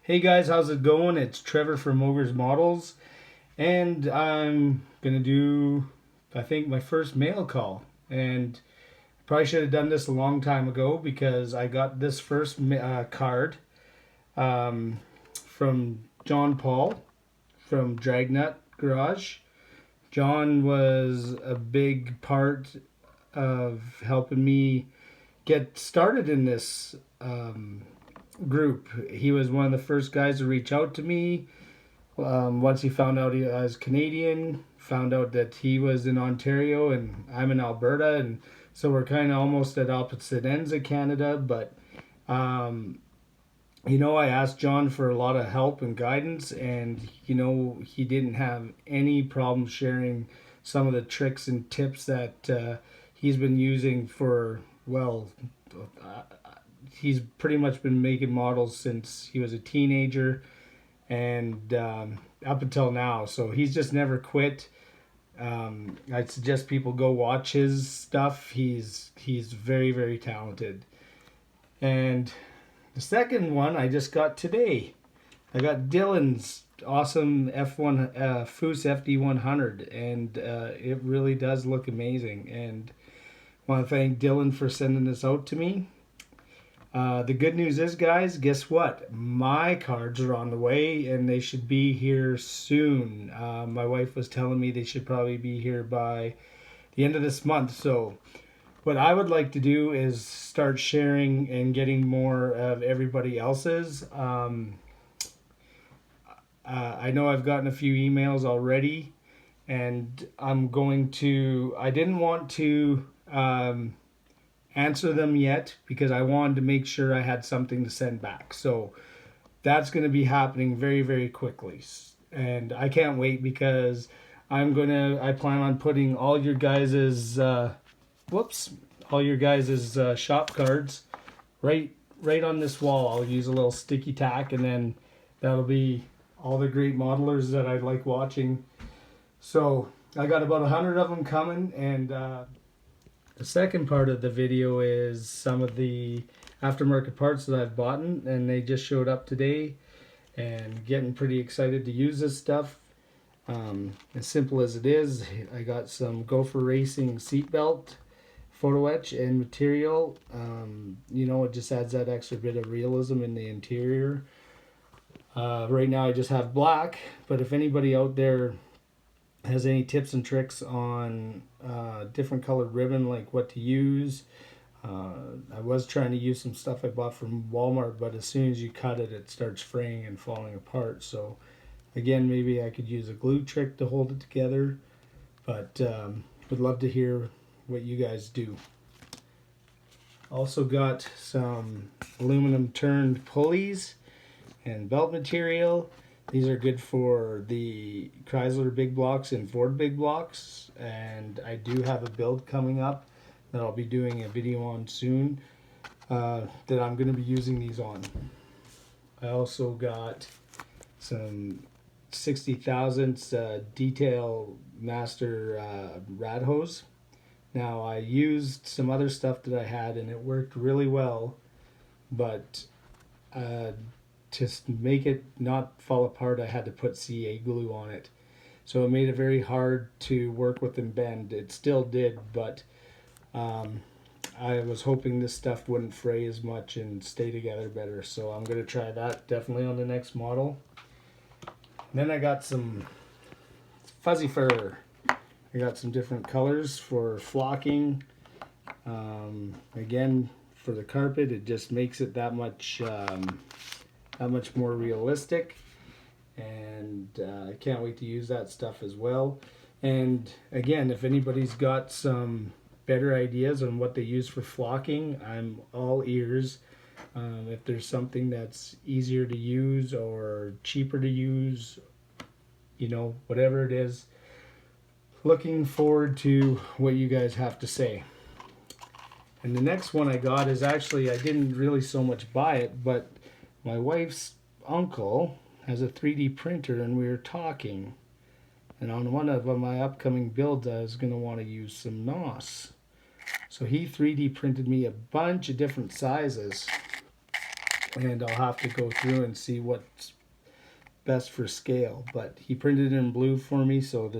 Hey guys, how's it going? It's Trevor from Ogre's Models, and I'm gonna do, I think, my first mail call. And probably should have done this a long time ago because I got this first card um, from John Paul from Dragnut Garage. John was a big part of helping me get started in this group. He was one of the first guys to reach out to me. Once he found out I was Canadian, found out that he was in Ontario and I'm in Alberta, and so we're kind of almost at opposite ends of Canada. But um, I asked John for a lot of help and guidance, and he didn't have any problem sharing some of the tricks and tips that he's been using for, well, he's pretty much been making models since he was a teenager and up until now. So he's just never quit. I'd suggest people go watch his stuff. He's very, very talented. And the second one I just got today. I got Dylan's awesome F1 Foose FD100, and it really does look amazing. And I want to thank Dylan for sending this out to me. The good news is, guys, guess what? My cards are on the way, and they should be here soon. My wife was telling me they should probably be here by the end of this month. So what I would like to do is start sharing and getting more of everybody else's. I know I've gotten a few emails already, and I didn't want to answer them yet because I wanted to make sure I had something to send back. So that's going to be happening very, very quickly. And I can't wait because I plan on putting all your guys's, all your guys's shop cards right on this wall. I'll use a little sticky tack, and then that'll be all the great modelers that I like watching. So I got about 100 of them coming, and the second part of the video is some of the aftermarket parts that I've bought, and they just showed up today, and getting pretty excited to use this stuff. As simple as it is, I got some Gopher Racing seatbelt photo etch and material. It just adds that extra bit of realism in the interior. Right now I just have black, but if anybody out there has any tips and tricks on different colored ribbon, like what to use, I was trying to use some stuff I bought from Walmart, but as soon as you cut it, it starts fraying and falling apart. So again, maybe I could use a glue trick to hold it together, but would love to hear what you guys do. Also got some aluminum turned pulleys and belt material. These are good for the Chrysler big blocks and Ford big blocks, and I do have a build coming up that I'll be doing a video on soon that I'm going to be using these on. I also got some 60 thousandths detail master rad hose. Now I used some other stuff that I had and it worked really well, but to make it not fall apart, I had to put CA glue on it. So it made it very hard to work with and bend. It still did, but I was hoping this stuff wouldn't fray as much and stay together better. So I'm going to try that definitely on the next model. And then I got some fuzzy fur. I got some different colors for flocking. Again, for the carpet, it just makes it that much more realistic, and I can't wait to use that stuff as well. And again, if anybody's got some better ideas on what they use for flocking, I'm all ears. If there's something that's easier to use or cheaper to use, whatever it is, looking forward to what you guys have to say. And the next one I got is actually, I didn't really so much buy it, but my wife's uncle has a 3D printer, and we were talking. And on one of my upcoming builds, I was going to want to use some NOS. So he 3D printed me a bunch of different sizes. and I'll have to go through and see what's best for scale. But he printed it in blue for me, so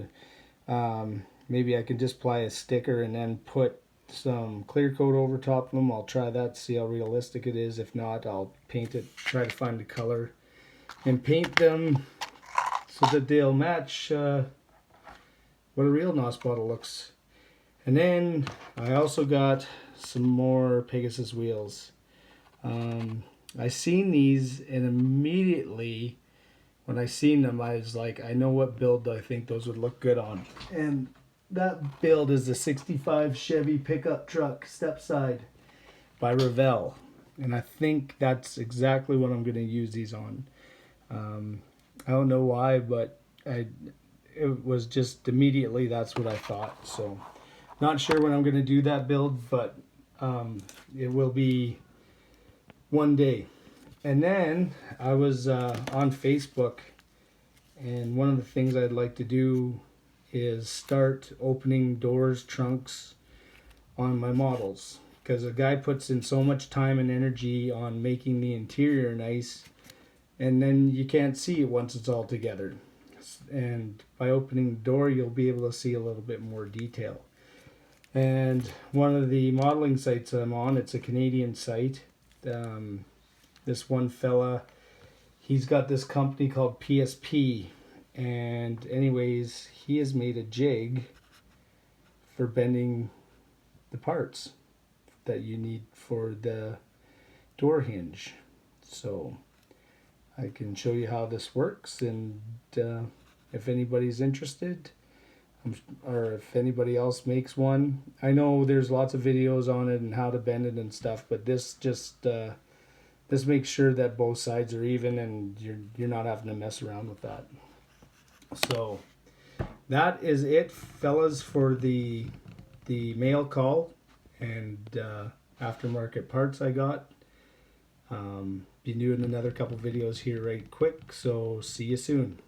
maybe I can just apply a sticker and then put some clear coat over top of them. I'll try that, see how realistic it is. If not, I'll paint it, try to find the color and paint them so that they'll match what a real NOS bottle looks. And then I also got some more Pegasus wheels. I seen these, and immediately when I seen them, I was like, I know what build I think those would look good on. And that build is the 65 Chevy pickup truck step side by Revell. And I think that's exactly what I'm going to use these on. I don't know why, but it was just immediately that's what I thought. So not sure when I'm going to do that build, but it will be one day. And then I was on Facebook, and one of the things I'd like to do is start opening doors, trunks on my models, because a guy puts in so much time and energy on making the interior nice, and then you can't see it once it's all together. And by opening the door, you'll be able to see a little bit more detail. And one of the modeling sites I'm on, it's a Canadian site. This one fella, he's got this company called PSP, and anyways, he has made a jig for bending the parts that you need for the door hinge. So I can show you how this works, and if anybody's interested, or if anybody else makes one. I know there's lots of videos on it and how to bend it and stuff, but this just this makes sure that both sides are even, and you're not having to mess around with that. So that is it, fellas, for the mail call and aftermarket parts I got. Be doing another couple videos here right quick, so see you soon.